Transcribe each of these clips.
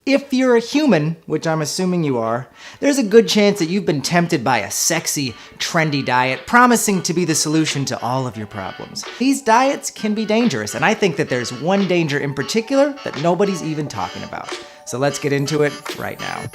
If you're a human, which I'm assuming you are, there's a good chance that you've been tempted by a sexy, trendy diet promising to be the solution to all of your problems. These diets can be dangerous, and I think that there's one danger in particular that nobody's even talking about. So let's get into it right now.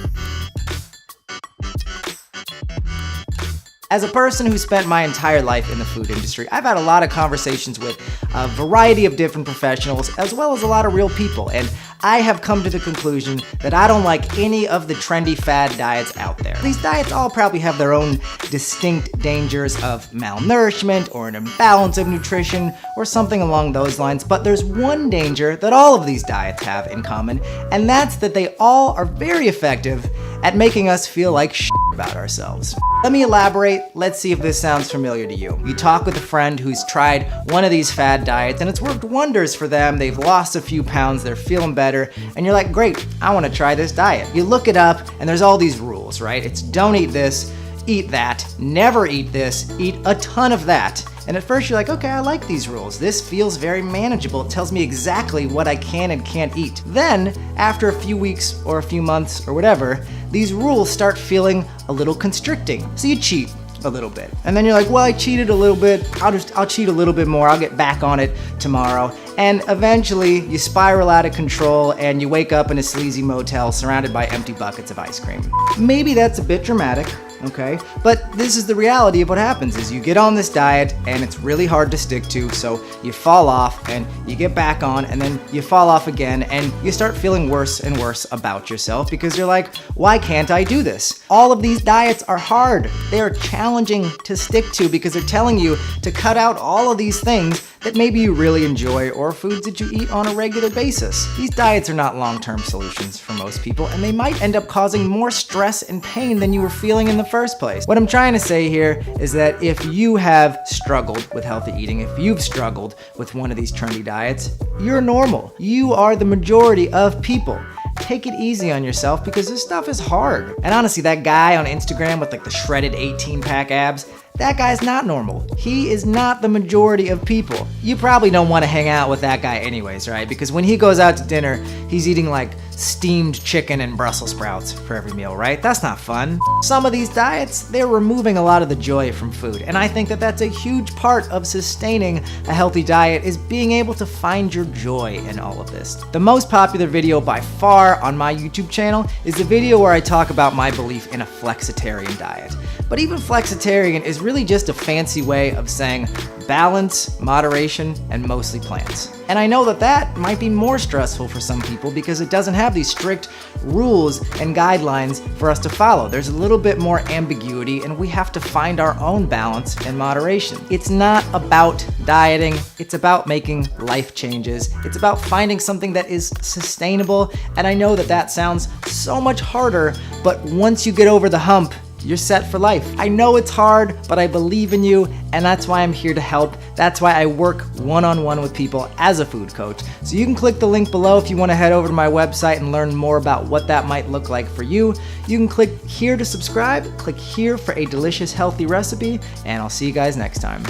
As a person who spent my entire life in the food industry, I've had a lot of conversations with a variety of different professionals, as well as a lot of real people, and I have come to the conclusion that I don't like any of the trendy fad diets out there. These diets all probably have their own distinct dangers of malnourishment or an imbalance of nutrition or something along those lines, but there's one danger that all of these diets have in common, and that's that they all are very effective at making us feel like shit about ourselves. Let me elaborate. Let's see if this sounds familiar to you. You talk with a friend who's tried one of these fad diets and it's worked wonders for them. They've lost a few pounds, they're feeling better, and you're like, great, I want to try this diet. You look it up and there's all these rules, right? It's don't eat this, eat that, never eat this, eat a ton of that. And at first you're like, okay, I like these rules. This feels very manageable. It tells me exactly what I can and can't eat. Then, after a few weeks or a few months or whatever, these rules start feeling a little constricting. So you cheat a little bit. And then you're like, well, I cheated a little bit. I'll cheat a little bit more. I'll get back on it tomorrow. And eventually you spiral out of control and you wake up in a sleazy motel surrounded by empty buckets of ice cream. Maybe that's a bit dramatic, okay? But this is the reality of what happens is you get on this diet and it's really hard to stick to, so you fall off and you get back on and then you fall off again and you start feeling worse and worse about yourself because you're like, why can't I do this? All of these diets are hard. They are challenging to stick to because they're telling you to cut out all of these things that maybe you really enjoy or foods that you eat on a regular basis. These diets are not long-term solutions for most people, and they might end up causing more stress and pain than you were feeling in the first place. What I'm trying to say here is that if you have struggled with healthy eating, if you've struggled with one of these trendy diets, you're normal. You are the majority of people. Take it easy on yourself because this stuff is hard. And honestly, that guy on Instagram with like the shredded 18-pack abs, that guy's not normal. He is not the majority of people. You probably don't want to hang out with that guy anyways, right? Because when he goes out to dinner, he's eating like steamed chicken and Brussels sprouts for every meal, right? That's not fun. Some of these diets, they're removing a lot of the joy from food. And I think that that's a huge part of sustaining a healthy diet is being able to find your joy in all of this. The most popular video by far on my YouTube channel is the video where I talk about my belief in a flexitarian diet. But even flexitarian is really just a fancy way of saying balance, moderation, and mostly plants. And I know that that might be more stressful for some people because it doesn't have these strict rules and guidelines for us to follow. There's a little bit more ambiguity and we have to find our own balance and moderation. It's not about dieting, it's about making life changes. It's about finding something that is sustainable. And I know that that sounds so much harder, but once you get over the hump, you're set for life. I know it's hard, but I believe in you, and that's why I'm here to help. That's why I work one-on-one with people as a food coach. So you can click the link below if you want to head over to my website and learn more about what that might look like for you. You can click here to subscribe, click here for a delicious, healthy recipe, and I'll see you guys next time.